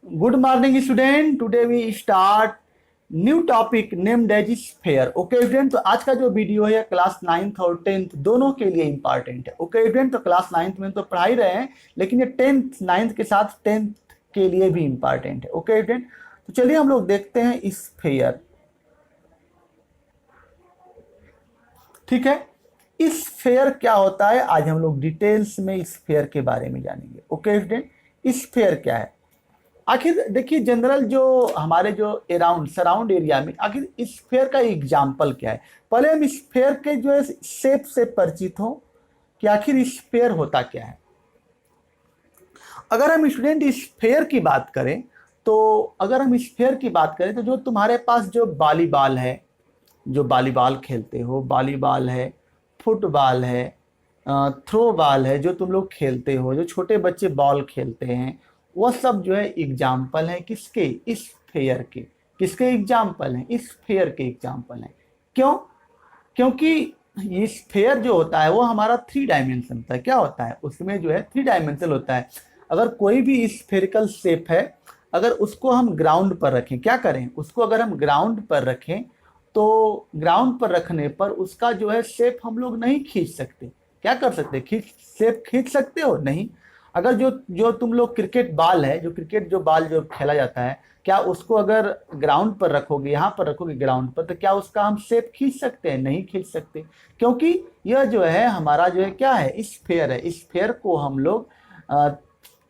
Good morning, student. Today we start new topic named as sphere. Okay student, तो आज का जो video है क्लास 9th और 10th दोनों के लिए इंपॉर्टेंट है। ओके स्टूडेंट, तो क्लास 9th में तो पढ़ा ही रहे हैं, लेकिन ये 10th 9th के साथ 10th के लिए भी इंपॉर्टेंट है। ओके स्टूडेंट, तो चलिए हम लोग देखते हैं स्फेयर। ठीक है, स्फेयर क्या होता है आज हम लोग डिटेल्स में स्फेयर के बारे में जानेंगे। ओके स्टूडेंट, स्फेयर क्या है? आखिर देखिए, जनरल जो हमारे जो अराउंड सराउंड एरिया में आखिर स्फेयर का एग्जाम्पल क्या है। पहले हम स्फेयर के जो है शेप से परिचित हो कि आखिर स्फेयर होता क्या है। अगर हम स्टूडेंट स्फेयर की बात करें तो जो तुम्हारे पास जो वॉलीबॉल है, जो वॉलीबॉल खेलते हो, वॉलीबॉल है, फुटबॉल है, थ्रो बॉल है, जो तुम लोग खेलते हो, जो छोटे बच्चे बॉल खेलते हैं, वह सब जो है एग्जाम्पल है किसके? स्फेयर के। किसके एग्जाम्पल हैं? स्फेयर के एग्जाम्पल हैं। क्यों? क्योंकि ये स्फेयर जो होता है वो हमारा 3 डायमेंशन का क्या होता है, उसमें जो है 3 डायमेंशनल होता है। अगर कोई भी स्फेरिकल शेप है, अगर उसको हम ग्राउंड पर रखें, क्या करें उसको, अगर हम ग्राउंड पर रखें तो ग्राउंड पर रखने पर उसका जो है शेप हम लोग नहीं खींच सकते। क्या कर सकते? शेप खींच सकते हो? नहीं। अगर जो जो तुम लोग क्रिकेट बॉल है, जो क्रिकेट जो बॉल जो खेला जाता है, क्या उसको अगर ग्राउंड पर रखोगे, यहाँ पर रखोगे ग्राउंड पर, तो क्या उसका हम शेप खींच सकते हैं? नहीं खींच सकते, क्योंकि यह जो है हमारा जो है क्या है, स्फेयर है। स्फेयर को हम लोग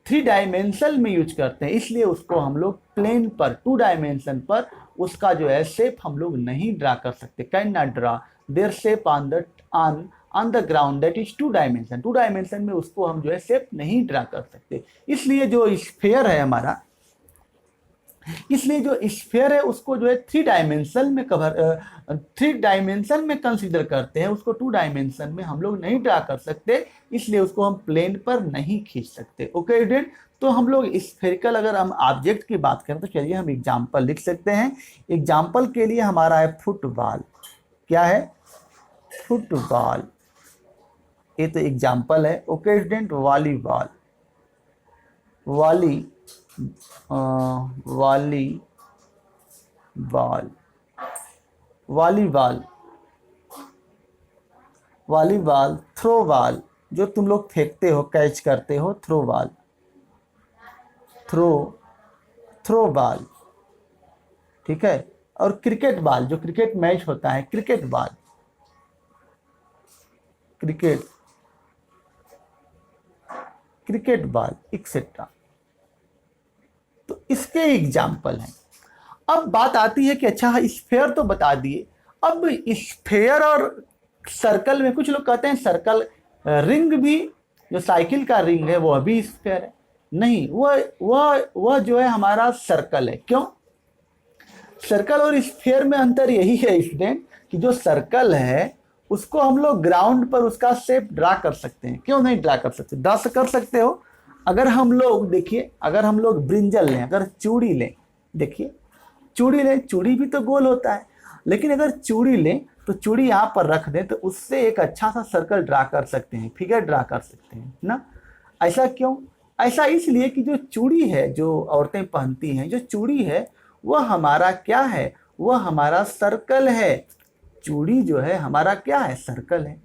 3 डायमेंशन में यूज करते हैं, इसलिए उसको हम लोग प्लेन पर 2 डायमेंशन पर उसका जो है शेप हम लोग नहीं ड्रा कर सकते। Can not draw their shape on the ground that is 2 dimension. 2 dimension में उसको हम जो है शेप नहीं ड्रा कर सकते। इसलिए जो स्फेयर है हमारा, इसलिए जो स्फेयर है उसको जो है 3 डायमेंशन में 3 डायमेंशन में कंसीडर करते हैं, उसको 2 डायमेंशन में हम लोग नहीं ड्रा कर सकते, इसलिए उसको हम प्लेन पर नहीं खींच सकते। ओके स्टूडेंट, तो हम लोग स्फेरिकल अगर हम ऑब्जेक्ट की बात करें तो चलिए हम एग्जाम्पल लिख सकते हैं। एग्जाम्पल के लिए हमारा है फुटबॉल। क्या है? फुटबॉल, ये तो एग्जाम्पल है। Okay student, volleyball, volleyball, volleyball, volleyball, throw ball, जो तुम लोग फेंकते हो, कैच करते हो, थ्रो बॉल, थ्रो बॉल। ठीक है, और क्रिकेट बॉल, जो क्रिकेट मैच होता है, cricket ball, cricket ball etcetera. तो इसके एग्जाम्पल हैं। अब बात आती है कि अच्छा स्फेयर तो बता दिए, अब स्फेयर और सर्कल में कुछ लोग कहते हैं सर्कल रिंग भी, जो साइकिल का रिंग है वह भी स्फेयर है। नहीं, वह जो है हमारा सर्कल है। क्यों? सर्कल और स्फेयर में अंतर यही है स्टूडेंट कि जो सर्कल है उसको हम लोग ग्राउंड पर उसका शेप ड्रा कर सकते हैं। क्यों नहीं ड्रा कर सकते? ड्रा कर सकते हो। अगर हम लोग देखिए, अगर हम लोग ब्रिंजल लें, अगर चूड़ी लें, देखिए चूड़ी लें, चूड़ी भी तो गोल होता है, लेकिन अगर चूड़ी लें तो चूड़ी यहाँ पर रख दें तो उससे एक अच्छा सा सर्कल ड्रा कर सकते हैं, फिगर ड्रा कर सकते हैं ना। ऐसा क्यों? ऐसा इसलिए कि जो चूड़ी है, जो औरतें पहनती हैं, जो चूड़ी है वह हमारा क्या है, वह हमारा सर्कल है। चूड़ी जो है हमारा क्या है, सर्कल है।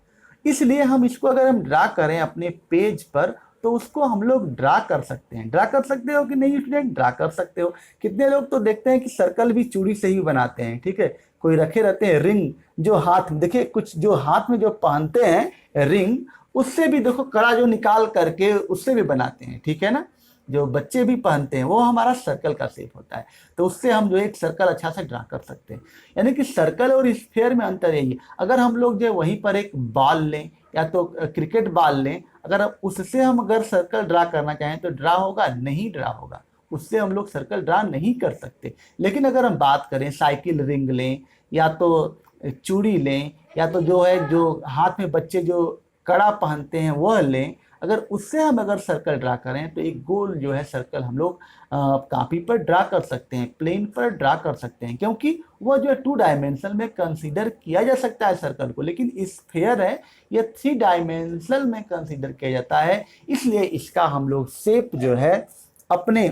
इसलिए हम इसको अगर हम ड्रा करें अपने पेज पर तो उसको हम लोग ड्रा कर सकते हैं। ड्रा कर सकते हो कि नहीं स्टूडेंट? ड्रा कर सकते हो। कितने लोग तो देखते हैं कि सर्कल भी चूड़ी से ही बनाते हैं। ठीक है, कोई रखे रहते हैं रिंग, जो हाथ देखिए, कुछ जो हाथ में जो पहनते हैं रिंग, उससे भी देखो कड़ा जो निकाल करके उससे भी बनाते हैं। ठीक है ना, जो बच्चे भी पहनते हैं वो हमारा सर्कल का शेप होता है, तो उससे हम जो एक सर्कल अच्छा से ड्रा कर सकते हैं। यानी कि सर्कल और स्फेयर में अंतर यही है। अगर हम लोग जो वहीं पर एक बॉल लें या तो क्रिकेट बॉल लें, अगर उससे हम अगर सर्कल ड्रा करना चाहें तो ड्रा होगा? नहीं ड्रा होगा, उससे हम लोग सर्कल ड्रा नहीं कर सकते। लेकिन अगर हम बात करें साइकिल रिंग लें या तो चूड़ी लें या तो जो है जो हाथ में बच्चे जो कड़ा पहनते हैं वह लें, अगर उससे हम अगर सर्कल ड्रा करें तो एक गोल जो है सर्कल हम लोग कापी पर ड्रा कर सकते हैं, प्लेन पर ड्रा कर सकते हैं, क्योंकि वह जो है 2 डायमेंशन में कंसीडर किया जा सकता है सर्कल को। लेकिन स्फेयर है यह 3 डायमेंशन में कंसीडर किया जाता है, इसलिए इसका हम लोग शेप जो है अपने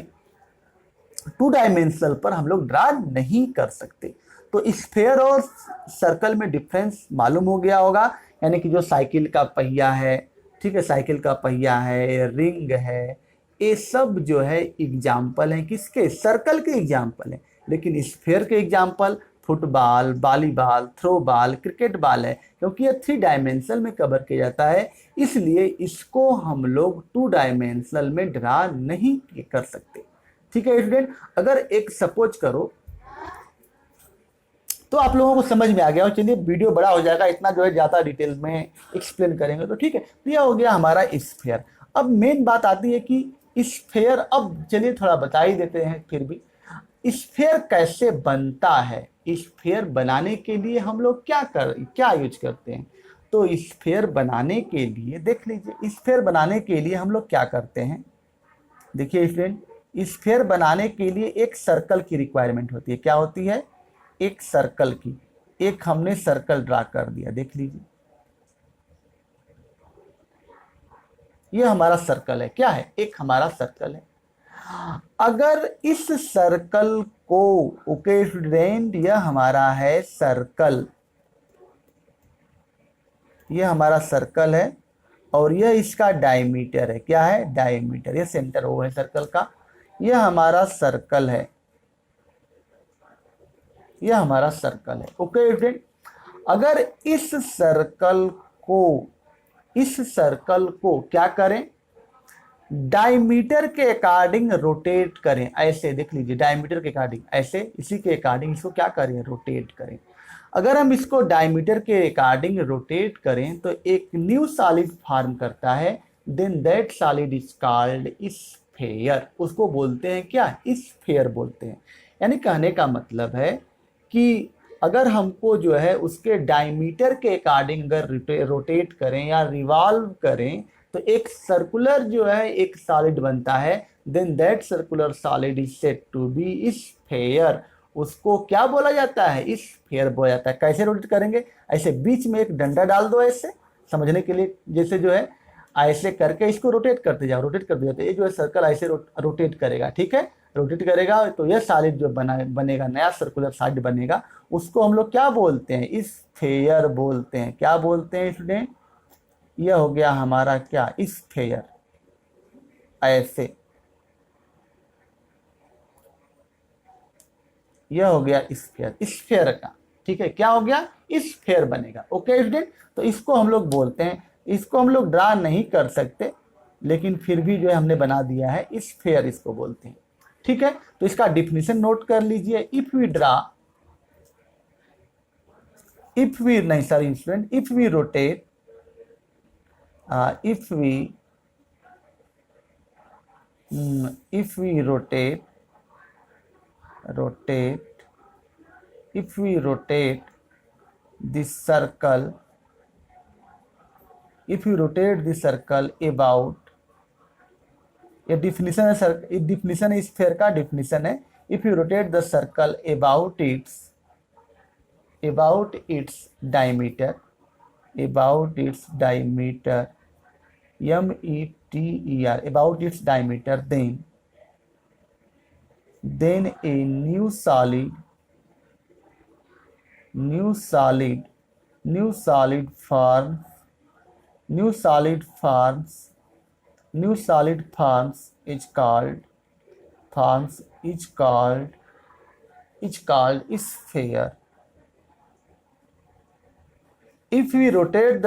टू डायमेंशनल पर हम लोग ड्रा नहीं कर सकते। तो स्फेयर और सर्कल में डिफरेंस मालूम हो गया होगा, यानी कि जो साइकिल का पहिया है, ठीक है, साइकिल का पहिया है, रिंग है, ये सब जो है एग्जाम्पल है किसके, सर्कल के एग्जाम्पल है। लेकिन स्फेयर के example football, volleyball, throw ball, cricket ball है, क्योंकि ये 3 डायमेंशनल में कवर किया जाता है, इसलिए इसको हम लोग 2 डायमेंशनल में ड्रा नहीं कर सकते। ठीक है स्टूडेंट, अगर एक सपोज करो, तो आप लोगों को समझ में आ गया। और चलिए वीडियो बड़ा हो जाएगा, इतना जो है ज़्यादा डिटेल में एक्सप्लेन करेंगे तो ठीक है। तो यह हो गया हमारा स्फेयर। अब मेन बात आती है कि स्फेयर, अब चलिए थोड़ा बता ही देते हैं फिर भी, स्फेयर कैसे बनता है, स्फेयर बनाने के लिए हम लोग क्या यूज करते हैं। तो स्फेयर बनाने के लिए देख लीजिए, स्फेयर बनाने के लिए हम लोग क्या करते हैं। देखिए स्टूडेंट, स्फेयर बनाने के लिए एक सर्कल की रिक्वायरमेंट होती है। क्या होती है, एक सर्कल की। एक हमने सर्कल ड्रा कर दिया, देख लीजिए ये हमारा सर्कल है। क्या है, एक हमारा सर्कल है। अगर इस सर्कल को, ओके स्टूडेंट, यह हमारा है सर्कल, यह हमारा सर्कल है और यह इसका डायमीटर है। क्या है, डायमीटर, यह सेंटर ओ है सर्कल का, यह हमारा सर्कल है, यह हमारा सर्कल है। ओके स्टूडेंट, अगर इस सर्कल को क्या करें, डायमीटर के अकॉर्डिंग रोटेट करें। ऐसे देख लीजिए, डायमीटर के अकॉर्डिंग, ऐसे इसी के अकॉर्डिंग इसको क्या करें, रोटेट करें। अगर हम इसको डायमीटर के अकॉर्डिंग रोटेट करें तो एक न्यू सॉलिड फॉर्म करता है, then that solid is called sphere. उसको बोलते हैं क्या, स्फेयर बोलते हैं। यानी कहने का मतलब है कि अगर हमको जो है उसके डायमीटर के अकॉर्डिंग अगर रोटेट करें या रिवॉल्व करें तो एक सर्कुलर जो है एक सॉलिड बनता है, then that circular solid is said to be sphere. उसको क्या बोला जाता है, स्फेयर बोला जाता है। कैसे रोटेट करेंगे, ऐसे बीच में एक डंडा डाल दो ऐसे समझने के लिए, जैसे जो है ऐसे करके इसको रोटेट करते जाओ, रोटेट करते जाओ, तो ये जो है सर्कल ऐसे रोटेट करेगा। ठीक है, रोटेट करेगा तो यह सॉलिड जो बनेगा, नया सर्कुलर सॉलिड बनेगा, उसको हम लोग क्या बोलते हैं, स्फेयर बोलते हैं। क्या बोलते हैं स्टूडेंट, यह हो गया हमारा क्या, स्फेयर। ऐसे यह हो गया स्फेयर, स्फेयर का। ठीक है, क्या हो गया, स्फेयर बनेगा। ओके स्टूडेंट, तो इसको हम लोग बोलते हैं, इसको हम लोग ड्रा नहीं कर सकते लेकिन फिर भी जो है हमने बना दिया है, स्फेयर इसको बोलते हैं। ठीक है, तो इसका डिफिनीशन नोट कर लीजिए। If we rotate, if we rotate the circle, about, ये डिफिनीशन है सर, ये डिफिनीशन है स्फेयर का, डिफिनीशन है, if you rotate the circle about its diameter, METER, about its diameter, then a new solid forms is called sphere. If we rotate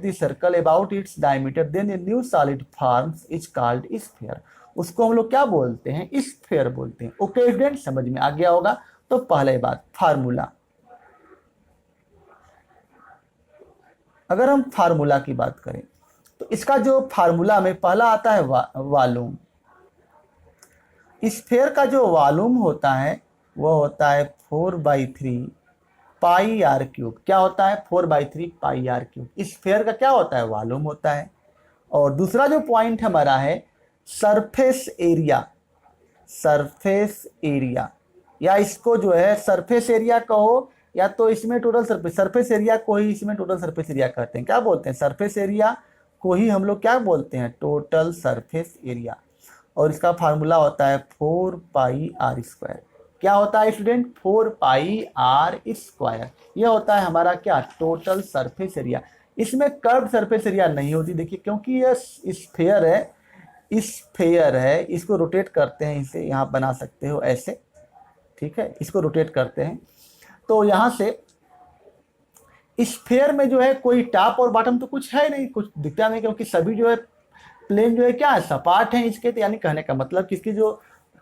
the circle about its diameter, then a new solid forms is called sphere. उसको हम लोग क्या बोलते हैं, sphere बोलते हैं। Okay student, समझ में आ गया होगा। तो पहले बात, फार्मूला। अगर हम फार्मूला की बात करें तो इसका जो फार्मूला में पहला आता है वॉल्यूम। स्फेयर का जो वॉल्यूम होता है वो होता है 4/3 पाई आर क्यूब। क्या होता है, 4/3 पाई आर क्यूब। स्फेयर का क्या होता है, वॉल्यूम होता है। और दूसरा जो पॉइंट हमारा है सरफेस एरिया, या इसको जो है सरफेस एरिया कहो या तो इसमें टोटल सरफेस एरिया को ही इसमें टोटल सरफेस एरिया कहते हैं। क्या बोलते हैं, सरफेस एरिया को ही हम लोग क्या बोलते हैं, टोटल सरफेस एरिया। और इसका फार्मूला होता है 4πr²। क्या होता है स्टूडेंट? 4πr²। ये होता है हमारा क्या? Total surface area. इसमें कर्व सरफेस एरिया नहीं होती, देखिए, क्योंकि ये स्फेयर है, स्फेयर है, इसको रोटेट करते हैं, इसे यहाँ बना सकते हो ऐसे, ठीक है, इसको रोटेट करते हैं तो यहाँ से स्फेयर में जो है कोई टॉप और बॉटम तो कुछ है नहीं, कुछ दिखता नहीं, क्योंकि सभी जो है प्लेन जो है क्या है? सपाट है इसके। तो यानी कहने का मतलब कि इसकी जो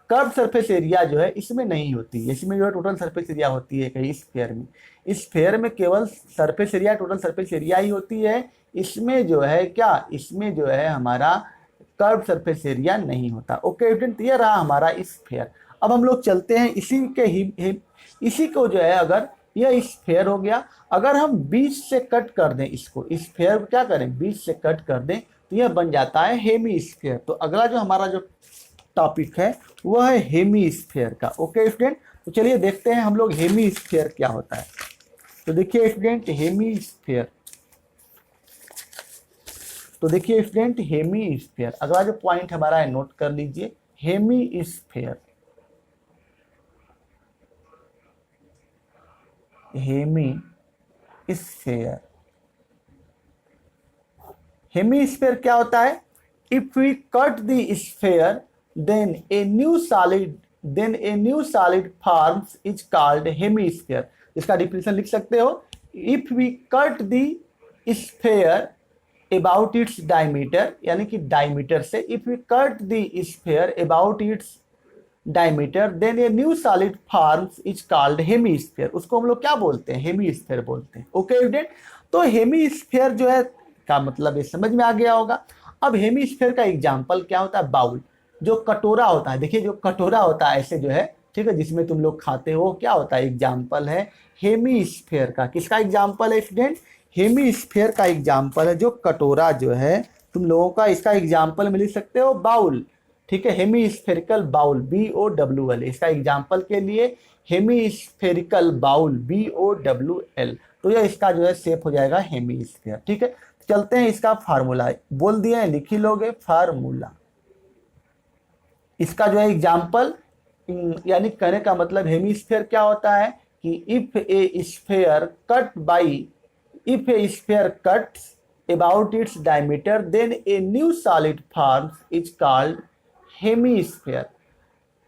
कर्व सरफेस एरिया जो है इसमें नहीं होती है, इसमें जो है टोटल सरफेस एरिया होती है कहीं स्फेयर में। स्फेयर में केवल surface area, total surface area ही होती है, इसमें जो है क्या? इसमें जो है हमारा कर्व सरफेस एरिया नहीं होता। ओके स्टूडेंट, ये रहा हमारा स्फेयर। अब हम लोग चलते हैं इसी को जो है, अगर यह स्फेयर हो गया, अगर हम बीच से कट कर दें इसको, स्फेयर क्या करें? बीच से कट कर दें तो यह बन जाता है हेमी स्फेयर। तो अगला जो हमारा जो टॉपिक है वह है हेमी स्फेयर का। ओके स्टूडेंट, तो चलिए देखते हैं हम लोग हेमी स्फेयर क्या होता है। तो देखिए स्टूडेंट, हेमी स्फेयर, तो देखिए स्टूडेंट, हेमी स्फेयर, अगला जो पॉइंट हमारा है नोट कर लीजिए, hemisphere. Hemisphere, hemisphere क्या होता है? If we cut the sphere then a new solid forms is called hemisphere। इसका डिफिनेशन लिख सकते हो, if we cut the sphere about its diameter, यानी कि डायमीटर से, if we cut the sphere about its diameter then a new solid forms is called hemisphere। उसको हम लोग क्या बोलते हैं? हेमीस्फेयर बोलते हैं। ओके स्टूडेंट, तो हेमीस्फेयर जो है का मतलब ये समझ में आ गया होगा। अब हेमीस्फेयर का एग्जाम्पल क्या होता है? बाउल, जो कटोरा होता है, देखिए जो कटोरा होता है ऐसे जो है, ठीक है, जिसमें तुम लोग खाते हो, क्या होता है? एग्जाम्पल है हेमीस्फेयर का। किसका एग्जाम्पल है स्टूडेंट? हेमीस्फेयर का एग्जाम्पल है जो कटोरा जो है तुम लोगों का, इसका एग्जाम्पल में लिख सकते हो बाउल, ठीक है, हेमीस्फेरिकल बाउल, BOWL, इसका एग्जाम्पल के लिए हेमीस्फेरिकल बाउल, BOWL, तो यह इसका जो है शेप हो जाएगा हेमीस्फेयर। ठीक है, चलते हैं इसका फार्मूला, बोल दिए हैं, लिख ही लोगे फार्मूला। इसका जो है एग्जाम्पल, यानी कहने का मतलब हेमीस्फेयर क्या होता है कि if a sphere cuts about its diameter then a new solid forms is called hemisphere.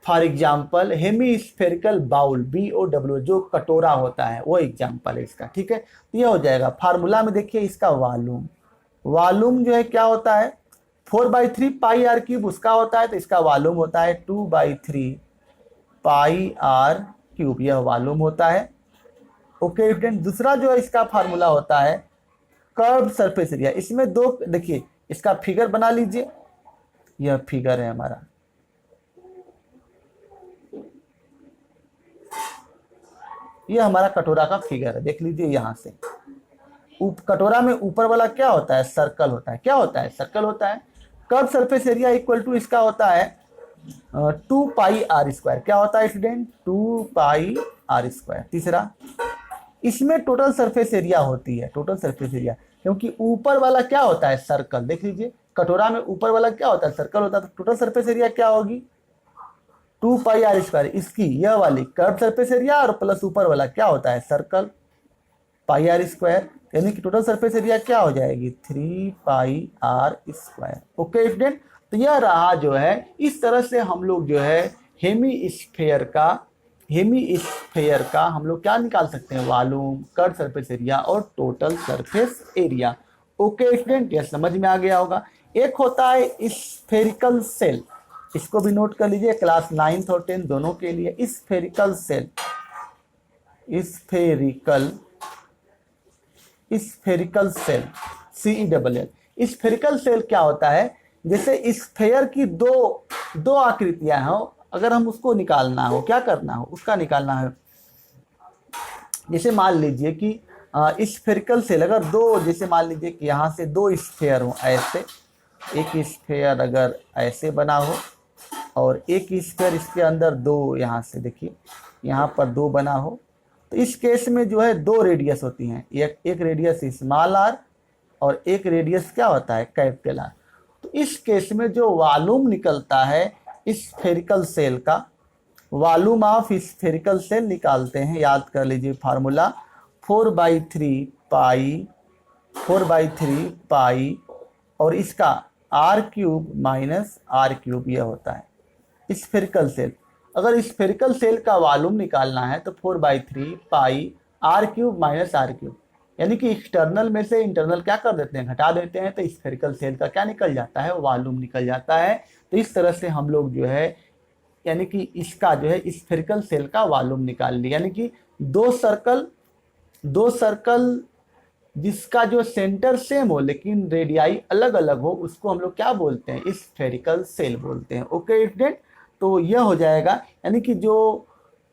For example hemispherical bowl, BOWL, जो कटोरा होता है वो एग्जाम्पल है इसका। ठीक है, तो ये हो जाएगा फार्मूला में। देखिए इसका वॉल्यूम जो है क्या होता है? 4/3 पाई आर क्यूब उसका होता है, तो इसका वॉल्यूम होता है 2/3 पाई आर क्यूब, यह वॉल्यूम होता है। ओके स्टूडेंट, दूसरा जो है इसका फार्मूला होता है कर्व सरफेस एरिया। इसमें दो, देखिए इसका फिगर बना लीजिए, यह फिगर है हमारा, यह हमारा कटोरा का फिगर है, देख लीजिए यहाँ से। कटोरा में ऊपर वाला क्या होता है? सर्कल होता है। क्या होता है? सर्कल होता है। Curve surface area equal to इसका होता है 2 पाई आर स्क्वायर। क्या होता है स्टूडेंट? 2 pi are square. तीसरा, इसमें टोटल सरफेस एरिया होती है, टोटल सरफेस एरिया, क्योंकि ऊपर वाला क्या होता है? सर्कल। देख लीजिए कटोरा में ऊपर वाला क्या होता है? सर्कल होता है, तो टोटल सरफेस एरिया क्या होगी? 2 पाई आर स्क्वायर। इसकी यह वाली कर्व सरफेस एरिया और प्लस ऊपर वाला क्या होता है? सर्कल, पाई आर स्क्वायर, यानी कि टोटल सरफेस एरिया क्या हो जाएगी? 3 पाई आर स्क्वायर। ओके स्टूडेंट, तो यह रहा जो है, इस तरह से हम लोग जो है हेमीस्फेयर का हम लोग क्या निकाल सकते हैं? वॉल्यूम, कर्व सरफेस एरिया और total surface area. Okay student, यह समझ में आ गया होगा। एक होता है स्फेरिकल सेल, इसको भी नोट कर लीजिए, क्लास 9th और 10 दोनों के लिए। Spherical shell, spherical shell, CELL। Spherical shell क्या होता है? जैसे स्फेयर की दो आकृतियां हो, अगर हम उसको निकालना हो, क्या करना हो? उसका निकालना है। जैसे मान लीजिए कि स्फेरिकल सेल अगर दो, जैसे मान लीजिए कि यहाँ से दो स्फेयर हो, ऐसे एक स्फेयर अगर ऐसे बना हो और एक स्फेयर इसके अंदर दो, यहाँ से देखिए यहाँ पर दो बना हो, तो इस केस में जो है दो रेडियस होती हैं, एक रेडियस स्मॉल आर और एक रेडियस क्या होता है? Capital R. तो तो इस केस में जो वॉल्यूम निकलता है स्फेरिकल सेल का, वॉल्यूम ऑफ स्फेरिकल सेल निकालते हैं, याद कर लीजिए फार्मूला 4/3 पाई और इसका r³ माइनस r³ यह होता है स्फेरिकल सेल। अगर स्फेरिकल सेल का वॉल्यूम निकालना है तो 4/3 पाई r³ माइनस r³, यानी कि एक्सटर्नल में से इंटरनल क्या कर देते हैं, घटा देते हैं, तो स्फेरिकल सेल का क्या निकल जाता है, वॉल्यूम निकल जाता है। तो इस तरह से हम लोग जो है यानी कि इसका जो है स्फेरिकल सेल का वॉल्यूम निकाल लिया, यानी कि दो सर्कल जिसका जो सेंटर सेम हो लेकिन रेडियाई अलग अलग हो, उसको हम लोग क्या बोलते हैं, स्फेरिकल सेल बोलते हैं। ओके स्टूडेंट, तो यह हो जाएगा, यानी कि जो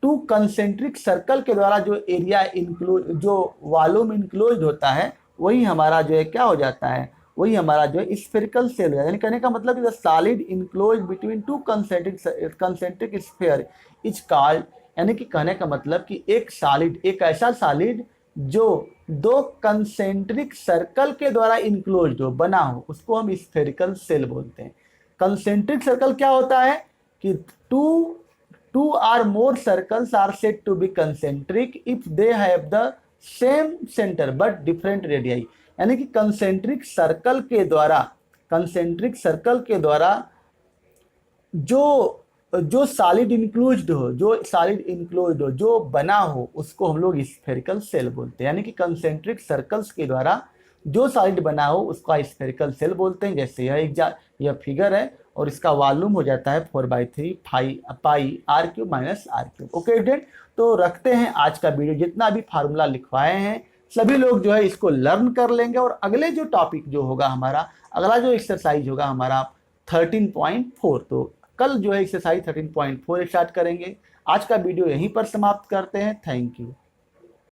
टू कंसेंट्रिक सर्कल के द्वारा जो एरिया इंक्लोज, जो वॉल्यूम इंक्लोज होता है, वही हमारा जो है क्या हो जाता है, वही हमारा जो है स्फेरिकल सेल हो जाता है। यानी कहने का मतलब the solid enclose between two concentric sphere is called, यानी कि कहने का मतलब कि एक सॉलिड, एक ऐसा सॉलिड जो दो कंसेंट्रिक सर्कल के द्वारा इंक्लोज्ड हो, बना हो, उसको हम स्फेरिकल सेल बोलते हैं। कंसेंट्रिक सर्कल क्या होता है कि two or more circles are said to be concentric if they have the same center but different radii, यानी कि कंसेंट्रिक सर्कल के द्वारा जो सॉलिड इंक्लोज्ड हो, जो बना हो, उसको हम लोग स्फेरिकल सेल बोलते हैं। यानी कि कंसेंट्रिक सर्कल्स के द्वारा जो सॉलिड बना हो उसका स्फेरिकल सेल बोलते हैं। जैसे यह फिगर है और इसका वॉल्यूम हो जाता है 4/3 पाई r³ minus r³। Okay student, तो रखते हैं आज का वीडियो, जितना भी फार्मूला लिखवाए हैं सभी लोग जो है इसको लर्न कर लेंगे, और अगले जो टॉपिक जो होगा हमारा, अगला जो एक्सरसाइज होगा हमारा 13.4, तो कल जो है एक्सरसाइज 13.4 स्टार्ट करेंगे। आज का वीडियो यहीं पर समाप्त करते हैं। Thank you.